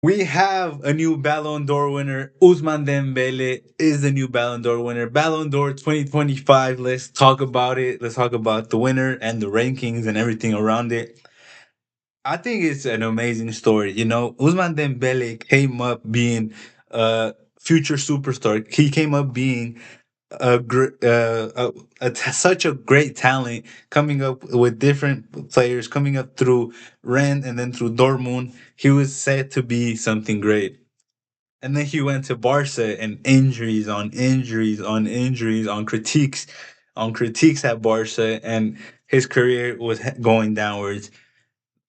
We have a new Ballon d'Or winner. Usman Dembele is the new Ballon d'Or winner. Ballon d'Or 2025. Let's talk about it. Let's talk about the winner and the rankings and everything around it. I think it's an amazing story. You know, Usman Dembele came up being a future superstar. He came up being such a great talent, coming up with different players, coming up through Rennes and then through Dortmund. He was said to be something great. And then he went to Barca and injuries on injuries on injuries on critiques at Barca, and his career was going downwards.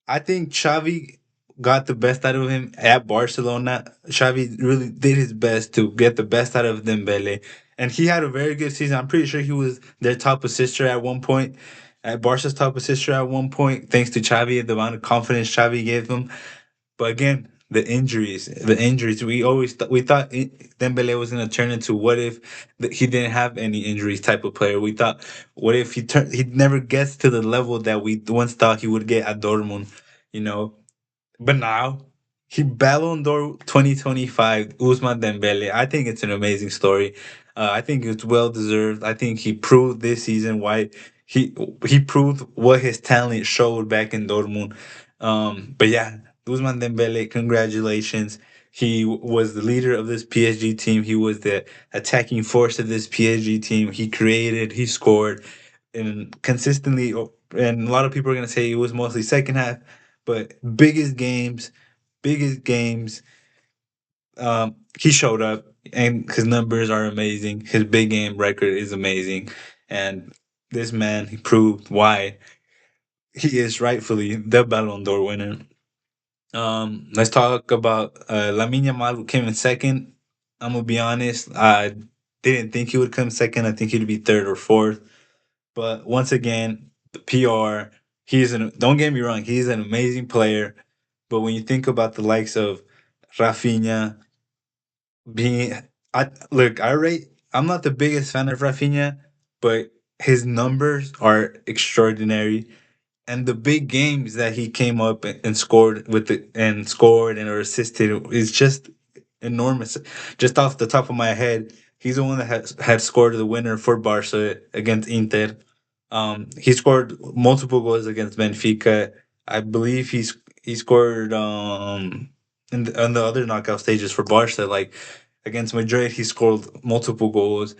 I think Xavi got the best out of him at Barcelona. Xavi really did his best to get the best out of Dembele, and he had a very good season. I'm pretty sure he was their top assister at one point, at Barca's top assister at one point, thanks to Xavi and the amount of confidence Xavi gave him. But again, the injuries. We thought Dembele was going to turn into what if he didn't have any injuries type of player. We thought what if he never gets to the level that we once thought he would get at Dortmund, you know. But now he Ballon d'Or 2025 Usman Dembele. I think it's an amazing story. I think it's well deserved. I think he proved this season why he he proved what his talent showed back in Dortmund. But yeah, Usman Dembele, congratulations. He was the leader of this PSG team. He was the attacking force of this PSG team. He created, he scored, and consistently. And a lot of people are gonna say it was mostly second half, but biggest games, he showed up, and his numbers are amazing. His big game record is amazing, and this man he proved why he is rightfully the Ballon d'Or winner. Let's talk about Lamine Yamal, who came in second. I'm gonna be honest, I didn't think he would come second. I think he'd be third or fourth. But once again, the PR. Don't get me wrong, he's an amazing player. But when you think about the likes of Rafinha being, I rate. I'm not the biggest fan of Rafinha, but his numbers are extraordinary, and the big games that he came up and scored with it and scored and or assisted is just enormous. Just off the top of my head, he's the one that had scored the winner for Barca against Inter. He scored multiple goals against Benfica. I believe he scored on the other knockout stages for Barca, like against Madrid. He scored multiple goals.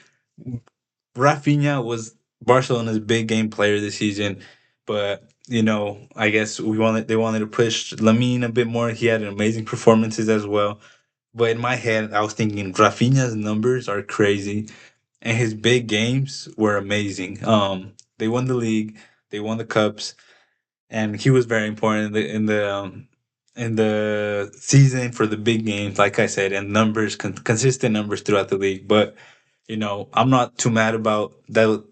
Rafinha was Barcelona's big game player this season, but you know, I guess they wanted to push Lamine a bit more. He had amazing performances as well. But in my head, I was thinking Rafinha's numbers are crazy, and his big games were amazing. They won the league, they won the cups, and he was very important in the season for the big games, like I said, and consistent numbers throughout the league. But you know, I'm not too mad about the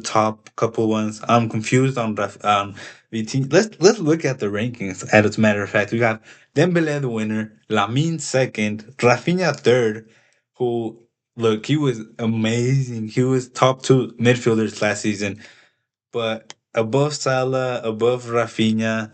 top couple ones. I'm confused on VT. Let's look at the rankings. As a matter of fact, we got Dembele the winner, Lamine second, Rafinha third. Who look, he was amazing. He was top two midfielders last season, but above Salah, above Rafinha,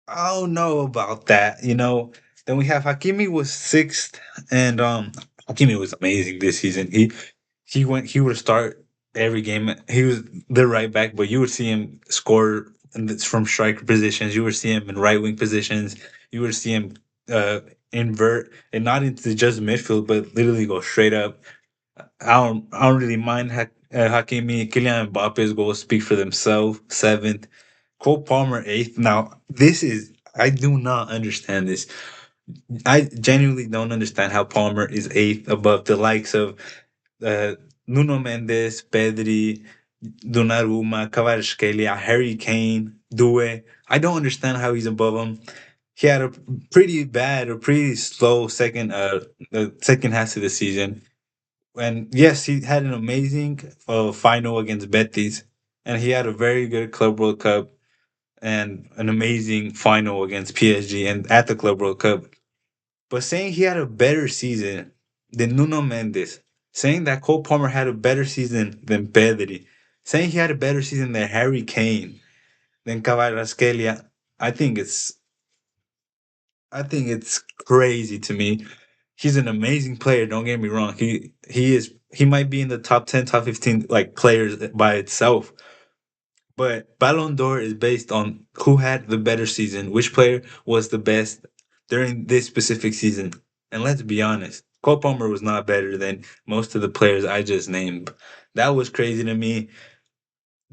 I don't know about that. You know, then we have Hakimi was sixth, and Hakimi was amazing this season. He would start every game. He was the right back, but you would see him score from striker positions. You would see him in right wing positions. You would see him uh invert and not into just midfield, but literally go straight up. I don't really mind Hakimi. Kylian Mbappe's goals speak for themselves. Seventh, Cole Palmer eighth. Now I do not understand this. I genuinely don't understand how Palmer is eighth above the likes of uh, Nuno Mendes, Pedri, Donnarumma, Kvaratskhelia, Harry Kane, Due. I don't understand how he's above him. He had a pretty slow second half of the season. And yes, he had an amazing final against Betis, and he had a very good Club World Cup and an amazing final against PSG and at the Club World Cup. But saying he had a better season than Nuno Mendes, saying that Cole Palmer had a better season than Pedri, saying he had a better season than Harry Kane, than Kvaratskhelia, I think I think it's crazy to me. He's an amazing player. Don't get me wrong. He might be in the top 10, top 15 like players by itself. But Ballon d'Or is based on who had the better season, which player was the best during this specific season. And let's be honest, Cole Palmer was not better than most of the players I just named. That was crazy to me.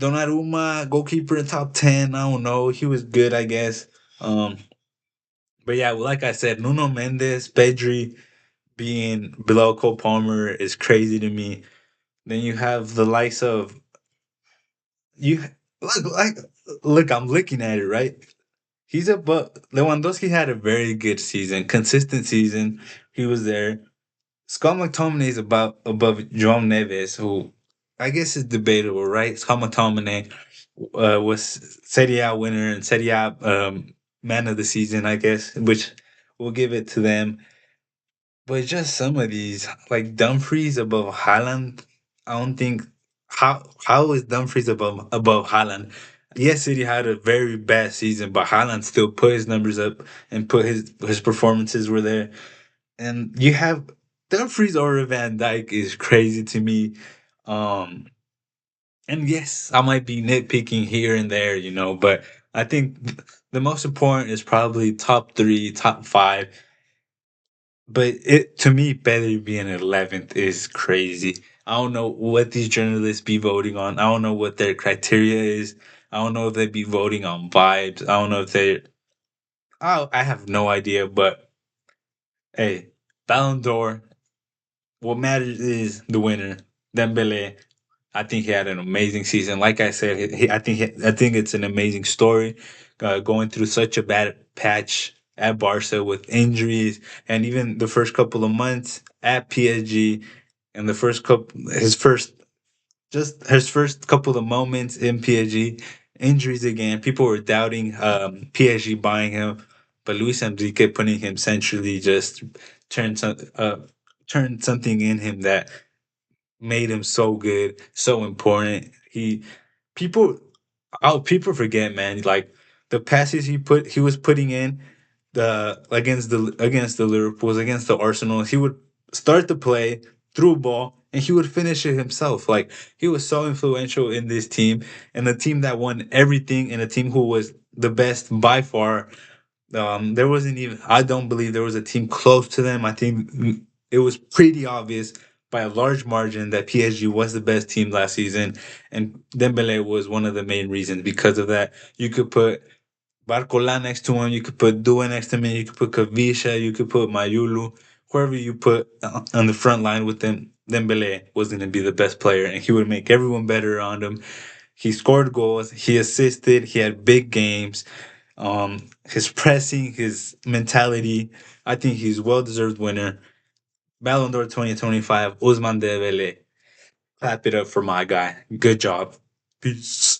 Donnarumma, goalkeeper in top 10. I don't know. He was good, I guess. Um, but yeah, like I said, Nuno Mendes, Pedri being below Cole Palmer is crazy to me. Then you have the likes of you like look, I'm looking at it, right? He's above Lewandowski had a very good season, consistent season. He was there. Scott McTominay is about above João Neves, who I guess is debatable, right? Scott McTominay was Serie A winner and Serie A man of the season, I guess, which we'll give it to them. But just some of these, like Dumfries above Haaland, I don't think how is Dumfries above Haaland? Yes, City had a very bad season, but Haaland still put his numbers up and put his performances were there. And you have Dumfries or Van Dyke is crazy to me. Um, and yes, I might be nitpicking here and there, but I think the most important is probably top three, top five. But it to me, Pedri being 11th is crazy. I don't know what these journalists be voting on. I don't know what their criteria is. I don't know if they be voting on vibes. I don't know if they. I have no idea. But hey, Ballon d'Or. What matters is the winner, Dembele. I think he had an amazing season. Like I said, I think it's an amazing story. Going through such a bad patch at Barca with injuries, and even the first couple of months at PSG, and the first couple, his first couple of moments in PSG, injuries again. People were doubting PSG buying him, but Luis Enrique putting him centrally just turned some, uh, turned something in him that made him so good, so important. People, people forget, man. Like the passes he was putting in against the Liverpool's, against the Arsenal. He would start the play, through ball, and he would finish it himself. Like he was so influential in this team, and the team that won everything, and a team who was the best by far. There wasn't even. I don't believe there was a team close to them. I think it was pretty obvious by a large margin that PSG was the best team last season, and Dembele was one of the main reasons. Because of that, you could put Barcola next to him, you could put Dua next to him, you could put Kavisha, you could put Mayulu, whoever you put on the front line with them. Dembele was going to be the best player, and he would make everyone better around him. He scored goals, he assisted, he had big games. His pressing, his mentality. I think he's well deserved winner. Ballon d'Or 2025, Usman Dembele. Clap it up for my guy. Good job. Peace.